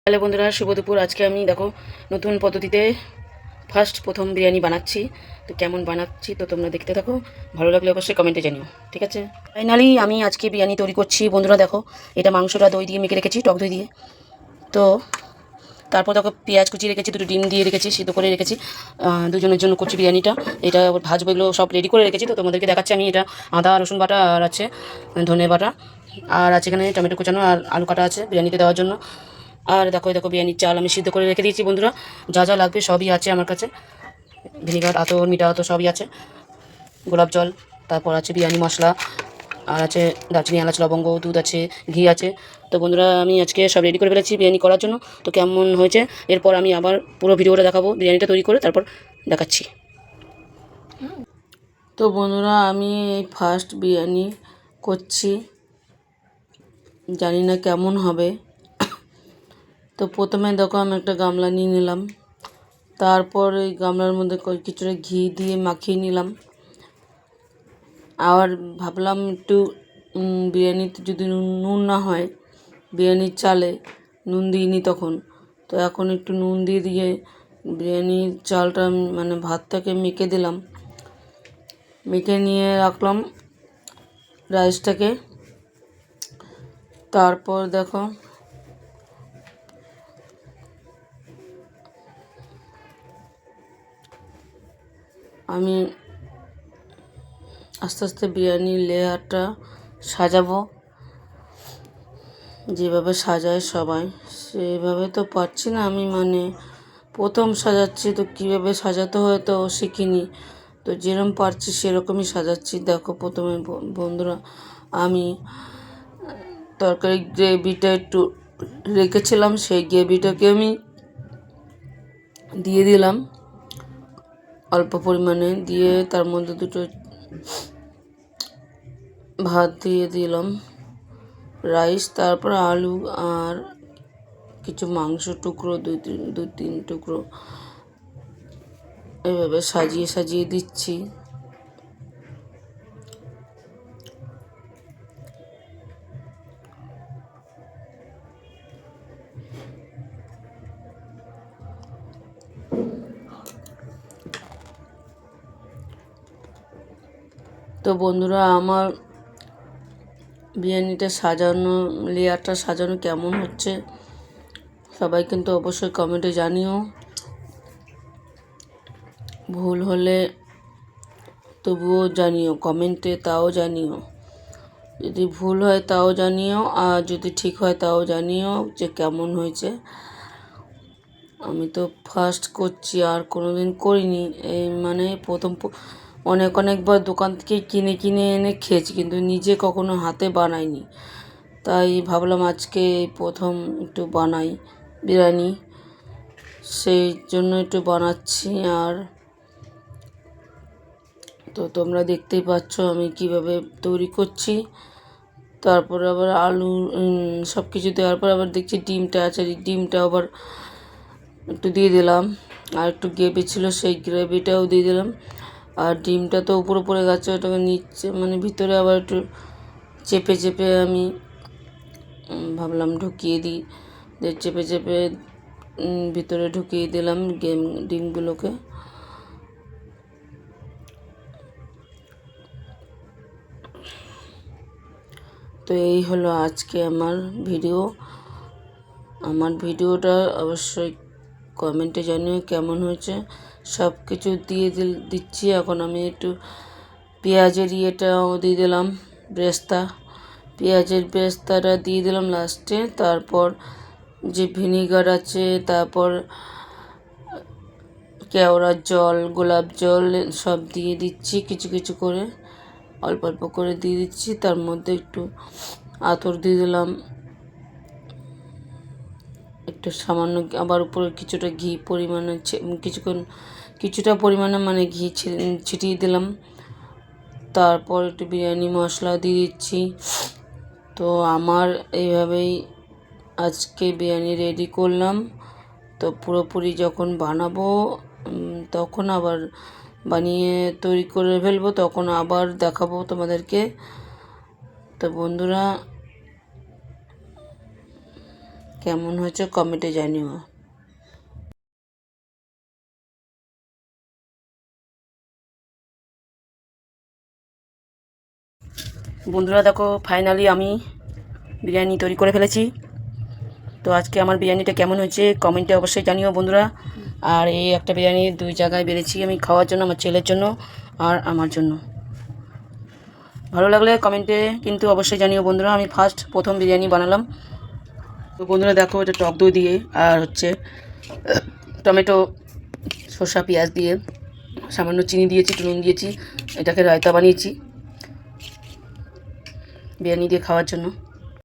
Hello বন্ধুরা, শুভ দুপুর। আজকে আমি দেখো নতুন পদ্ধতিতে প্রথম বিরিয়ানি বানাচ্ছি। তো কেমন বানাচ্ছি তো তোমরা দেখতে থাকো, ভালো লাগলে অবশ্যই কমেন্টে জানিও, ঠিক আছে? ফাইনালি আমি আজকে বিরিয়ানি তৈরি করছি বন্ধুরা। দেখো, এটা মাংসটা দই দিয়ে মেখে রেখেছি, টক দই দিয়ে। তো তারপর দেখো পেঁয়াজ কুচি রেখেছি, দুটো ডিম দিয়ে রেখেছি, সিদ্ধ করে রেখেছি। দুজনের জন্য করছি বিরিয়ানিটা। এটা ভাজবো, এগুলো সব রেডি করে রেখেছি। তো তোমাদেরকে দেখাচ্ছি আমি। এটা আদা রসুন বাটা আর আছে ধনে বাটা, আর আছে এখানে টমেটো কুচানো, আর আলু কাটা আছে বিরিয়ানিতে দেওয়ার জন্য। আর দেখো দেখো বিরিয়ানির চাল আমি সিদ্ধ করে রেখে দিয়েছি বন্ধুরা। যা যা লাগবে সবই আছে আমার কাছে। ভিনিগার, আতর, মিঠা আতর সবই আছে, গোলাপ জল, তারপর আছে বিরিয়ানি মশলা, আর আছে দারচিনি, এলাচ, লবঙ্গ, দুধ আছে, ঘি আছে। তো বন্ধুরা আমি আজকে সব রেডি করে ফেলেছি বিরিয়ানি করার জন্য। তো কেমন হয়েছে এরপর আমি আবার পুরো ভিডিওটা দেখাবো, বিরিয়ানিটা তৈরি করে তারপর দেখাচ্ছি। তো বন্ধুরা আমি এই ফার্স্ট বিরিয়ানি করছি, জানি না কেমন হবে। তো প্রথমে দেখো আমি একটা গামলা নিয়ে নিলাম, তারপর এই গামলার মধ্যে কিছুটা ঘি দিয়ে মাখিয়ে নিলাম। আবার ভাবলাম একটু বিরিয়ানিতে যদি নুন না হয়, বিরিয়ানির চালে নুন দিইনি তখন, তো এখন একটু নুন দিয়ে দিয়ে বিরিয়ানির চালটা মানে ভাতটাকে মেখে দিলাম, মেখে নিয়ে রাখলাম রাইসটাকে। তারপর দেখো আমি আস্তে আস্তে বিরিয়ানির লেয়ারটা সাজাবো, যেভাবে সাজায় সবাই সেভাবে তো পারছি না আমি, মানে প্রথম সাজাচ্ছি, তো কীভাবে সাজাতে হয় তো শিখিনি। তো যেরকম পারছি সেরকমই সাজাচ্ছি। দেখো প্রথমে বন্ধুরা আমি তরকারি গ্রেভিটা একটু রেখেছিলাম, সেই গ্রেভিটাকে আমি দিয়ে দিলাম অল্প পরিমাণে, দিয়ে তার মধ্যে দুটো ভাত দিয়ে দিলাম, রাইস, তারপর আলু আর কিছু মাংস টুকরো, দুই তিন টুকরো এভাবে সাজিয়ে সাজিয়ে দিচ্ছি। তো বন্ধুরা আমার বিরিয়ানিটা সাজানো, লেয়ারটা সাজানো কেমন হচ্ছে সবাই কিন্তু অবশ্যই কমেন্টে জানিও। ভুল হলে তবুও জানিও কমেন্টে, তাও জানিও। যদি ভুল হয় তাও জানিও, আর যদি ঠিক হয় তাও জানিও যে কেমন হয়েছে। আমি তো ফার্স্ট করছি, আর কোনো দিন করিনি, এই মানে প্রথম অনেকবার দোকান থেকে কিনে কিনে এনে খেয়েছি, কিন্তু নিজে কখনো হাতে বানাইনি। তাই ভাবলাম আজকে প্রথম একটু বানাই বিরিয়ানি, সেই জন্য একটু বানাচ্ছি। আর তো তোমরা দেখতেই পাচ্ছ আমি কিভাবে তৈরি করছি। তারপর আবার আলু সব কিছু দেওয়ার পর আবার দেখছি ডিমটা আছে, ডিমটা আবার একটু দিয়ে দিলাম, আর একটু গ্রেভি ছিল সেই গ্রেভিটাও দিয়ে দিলাম। আর ডিমটা তো উপরে পড়ে গেছে, ওটাকে নিচে মানে ভিতরে আবার একটু চেপে চেপে আমি ভাবলাম ঢুকিয়ে দিই, চেপে চেপে ভিতরে ঢুকিয়ে দিলাম ডিমগুলোকে। তো এই হলো আজকে আমার ভিডিও। আমার ভিডিওটা অবশ্যই কমেন্টে জানিও কেমন হয়েছে। সব কিছু দিয়ে দিচ্ছি। এখন আমি একটু পেঁয়াজের ইয়েটাও দিয়ে দিলাম, ব্রেস্তা, পেঁয়াজের ব্রেস্তাটা দিয়ে দিলাম লাস্টে। তারপর যে ভিনিগার আছে, তারপর কেওড়ার জল, গোলাপ জল সব দিয়ে দিচ্ছি কিছু কিছু করে, অল্প অল্প করে দিয়ে দিচ্ছি। তার মধ্যে একটু আতর দিয়ে দিলাম, একটু সামান্য আবার উপরে কিছুটা ঘি পরিমাণে কিছুটা পরিমাণে মানে ঘি ছিটিয়ে দিলাম। তারপর একটু বিরিয়ানি মশলা দিয়ে দিচ্ছি। তো আমার এইভাবেই আজকে বিরিয়ানি রেডি করলাম। তো পুরোপুরি যখন বানাবো তখন আবার বানিয়ে তৈরি করে ফেলবো, তখন আবার দেখাবো তোমাদেরকে। তো বন্ধুরা কেমন হয়েছে কমেন্টে জানিও। বন্ধুরা দেখো ফাইনালি আমি বিরিয়ানি তৈরি করে ফেলেছি। তো আজকে আমার বিরিয়ানিটা কেমন হয়েছে কমেন্টে অবশ্যই জানিও বন্ধুরা। আর এই একটা বিরিয়ানি 2 জায়গায় বেড়েছি আমি খাওয়ার জন্য, আমার ছেলের জন্য আর আমার জন্য। ভালো লাগলে কমেন্টে কিন্তু অবশ্যই জানিও বন্ধুরা। আমি প্রথম বিরিয়ানি বানালাম। তো বন্ধুরা দেখো এটা টক দই দিয়ে আর হচ্ছে টমেটো, শসা, পেঁয়াজ দিয়ে সামান্য চিনি দিয়েছি, নুন দিয়েছি, এটাকে রায়তা বানিয়েছি বিরিয়ানি দিয়ে খাওয়ার জন্য।